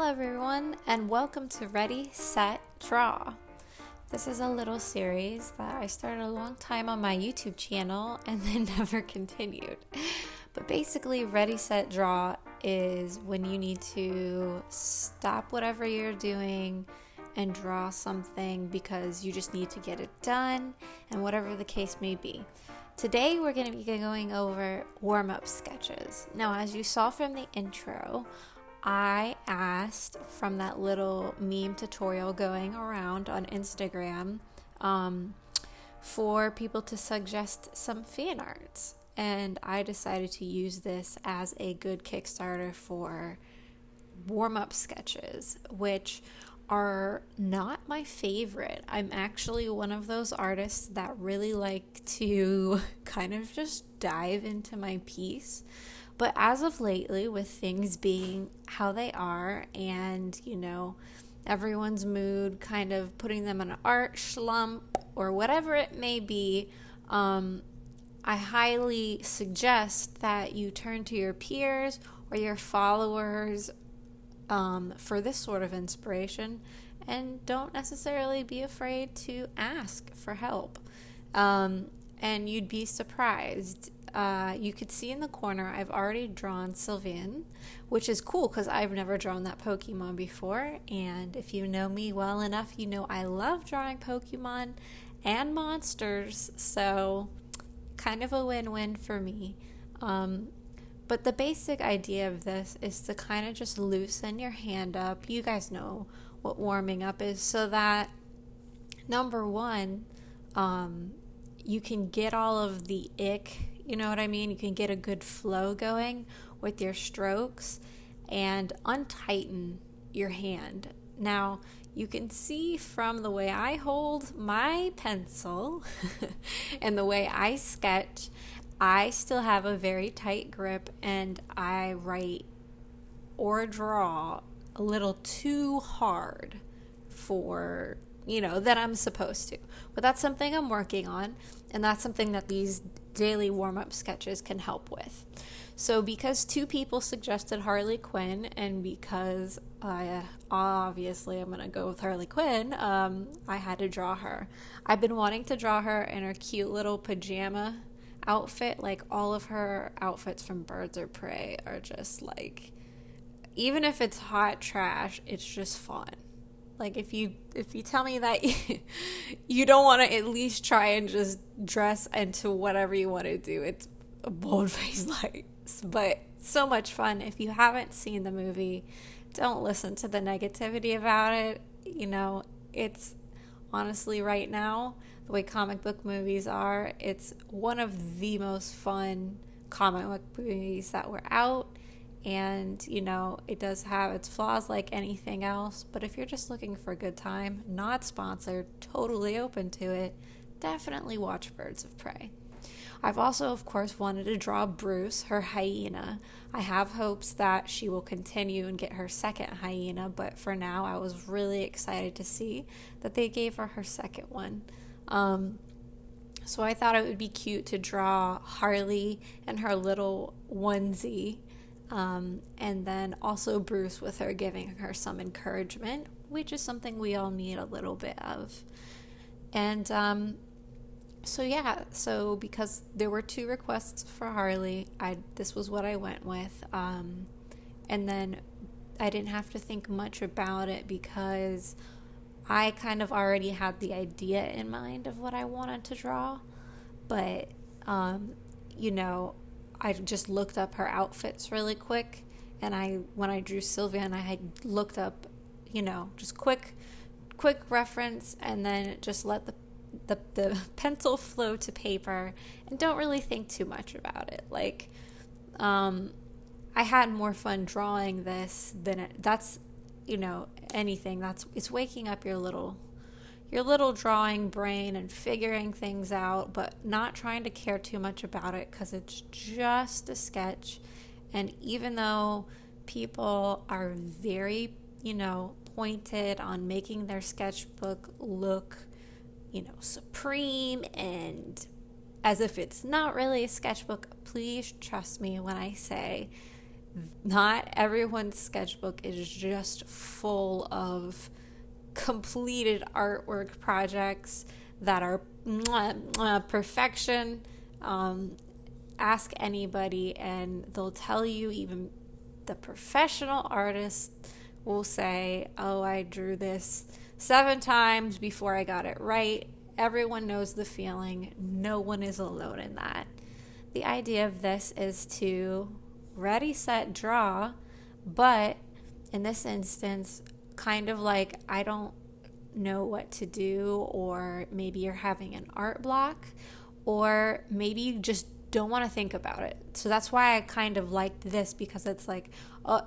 Hello everyone, and welcome to Ready, Set, Draw. This is a little series that I started a long time on my YouTube channel and then never continued. But basically, Ready, Set, Draw is when you need to stop whatever you're doing and draw something because you just need to get it done, and whatever the case may be. Today we're going to be going over warm-up sketches. Now, as you saw from the intro, I asked from that little meme tutorial going around on Instagram for people to suggest some fan arts, and I decided to use this as a good Kickstarter for warm-up sketches, which are not my favorite. I'm actually one of those artists that really like to kind of just dive into my piece. But as of lately, with things being how they are and, everyone's mood kind of putting them in an art slump or whatever it may be, I highly suggest that you turn to your peers or your followers for this sort of inspiration, and don't necessarily be afraid to ask for help. And you'd be surprised. You could see in the corner I've already drawn Sylvian, which is cool because I've never drawn that Pokemon before, and if you know me well enough, you know I love drawing Pokemon and monsters, so kind of a win-win for me. But the basic idea of this is to kind of just loosen your hand up. You guys know what warming up is, so that number one, you can get all of the ick, you know what I mean? You can get a good flow going with your strokes and untighten your hand. Now, you can see from the way I hold my pencil and the way I sketch, I still have a very tight grip, and I write or draw a little too hard for, that I'm supposed to. But that's something I'm working on, and that's something that these daily warm-up sketches can help with. So because two people suggested Harley Quinn, and because obviously I'm going to go with Harley Quinn, I had to draw her. I've been wanting to draw her in her cute little pajama outfit. Like, all of her outfits from Birds of Prey are just like, even if it's hot trash, it's just fun. Like, if you tell me that you don't want to at least try and just dress into whatever you want to do, it's a bold-faced lies, but so much fun. If you haven't seen the movie, don't listen to the negativity about it. It's honestly, right now, the way comic book movies are, it's one of the most fun comic book movies that were out. And, it does have its flaws like anything else. But if you're just looking for a good time, not sponsored, totally open to it, definitely watch Birds of Prey. I've also, of course, wanted to draw Bruce, her hyena. I have hopes that she will continue and get her second hyena, but for now, I was really excited to see that they gave her second one. So I thought it would be cute to draw Harley and her little onesie, and then also Bruce with her giving her some encouragement, which is something we all need a little bit of. And so because there were two requests for Harley, this was what I went with. And then I didn't have to think much about it because I kind of already had the idea in mind of what I wanted to draw. But, I just looked up her outfits really quick, and when I drew Sylvian, I had looked up, just quick reference, and then just let the pencil flow to paper, and don't really think too much about it. Like, I had more fun drawing this than anything. It's waking up your little drawing brain and figuring things out, but not trying to care too much about it because it's just a sketch. And even though people are very, pointed on making their sketchbook look, supreme and as if it's not really a sketchbook, please trust me when I say Not everyone's sketchbook is just full of completed artwork projects that are perfection. Ask anybody and they'll tell you, even the professional artists will say, oh, I drew this 7 times before I got it right. Everyone knows the feeling. No one is alone in that. The idea of this is to ready, set, draw, but in this instance, kind of like I don't know what to do, or maybe you're having an art block, or maybe you just don't want to think about it. So that's why I kind of liked this, because it's like, oh,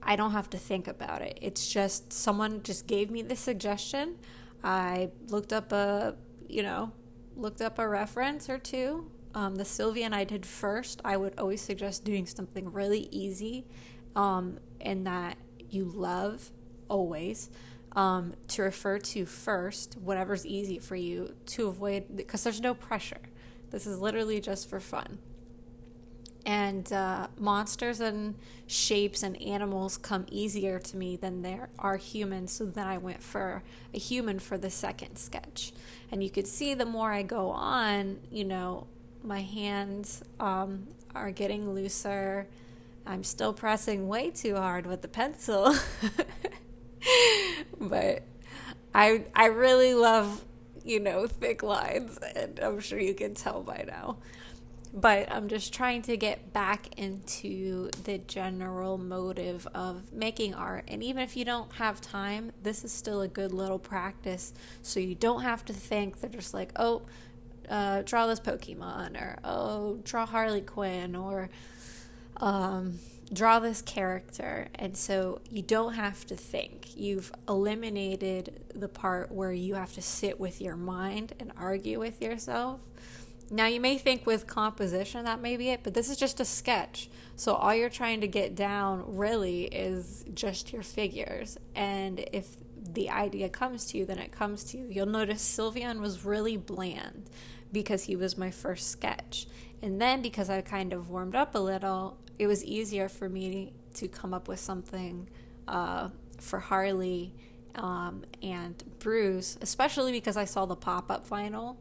I don't have to think about it. It's just someone just gave me the suggestion. I looked up a reference or two. The Sylvian I did first. I would always suggest doing something really easy, and that you love always, to refer to first, whatever's easy for you, to avoid, because there's no pressure. This is literally just for fun. And monsters and shapes and animals come easier to me than there are humans, so then I went for a human for the second sketch. And you could see the more I go on, my hands are getting looser. I'm still pressing way too hard with the pencil. But I really love, thick lines, and I'm sure you can tell by now. But I'm just trying to get back into the general motive of making art. And even if you don't have time, this is still a good little practice. So you don't have to think. They're just like, oh, draw this Pokemon, or oh, draw Harley Quinn, or draw this character. And so you don't have to think. You've eliminated the part where you have to sit with your mind and argue with yourself. Now, you may think with composition that may be it, but this is just a sketch. So all you're trying to get down really is just your figures. And if the idea comes to you, then it comes to you. You'll notice Sylvian was really bland because he was my first sketch. And then because I kind of warmed up a little, it was easier for me to come up with something for Harley and Bruce, especially because I saw the pop-up vinyl.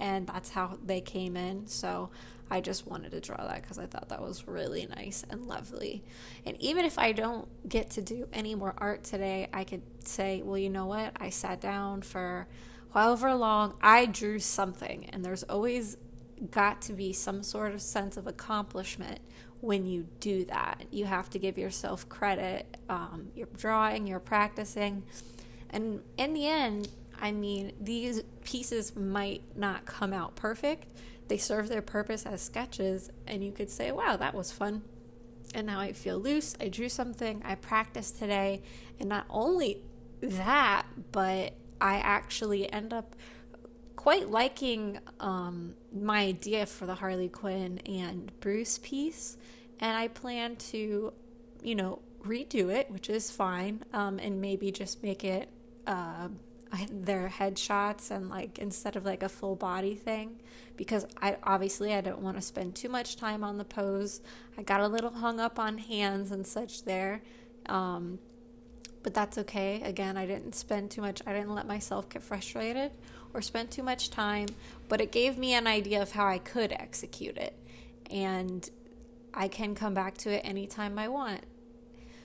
And that's how they came in. So I just wanted to draw that because I thought that was really nice and lovely. And even if I don't get to do any more art today, I could say, well, you know what? I sat down for however long, I drew something. And there's always got to be some sort of sense of accomplishment when you do that. You have to give yourself credit. You're drawing, you're practicing. And in the end, I mean, these pieces might not come out perfect. They serve their purpose as sketches, and you could say, wow, that was fun. And now I feel loose. I drew something. I practiced today. And not only that, but I actually end up quite liking my idea for the Harley Quinn and Bruce piece. And I plan to, redo it, which is fine, and maybe just make it their headshots, and like instead of like a full body thing, because I don't want to spend too much time on the pose. I got a little hung up on hands and such there, but that's okay. Again, I didn't let myself get frustrated or spend too much time, but it gave me an idea of how I could execute it, and I can come back to it anytime I want.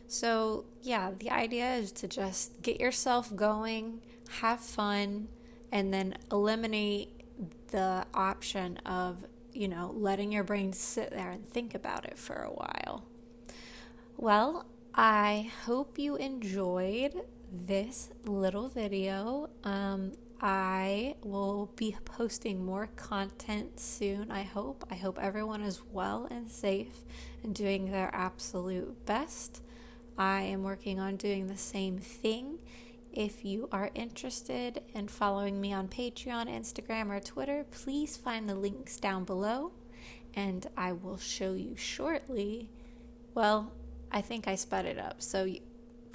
So yeah, the idea is to just get yourself going, have fun, and then eliminate the option of, letting your brain sit there and think about it for a while. Well, I hope you enjoyed this little video. I will be posting more content soon, I hope. I hope everyone is well and safe and doing their absolute best. I am working on doing the same thing. If you are interested in following me on Patreon, Instagram, or Twitter, please find the links down below, and I will show you shortly. Well, I think I sped it up, so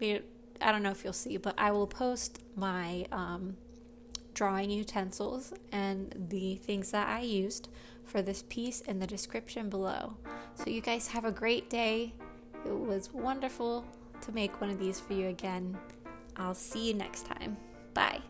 I don't know if you'll see, but I will post my drawing utensils and the things that I used for this piece in the description below. So you guys have a great day, It was wonderful to make one of these for you again. I'll see you next time. Bye.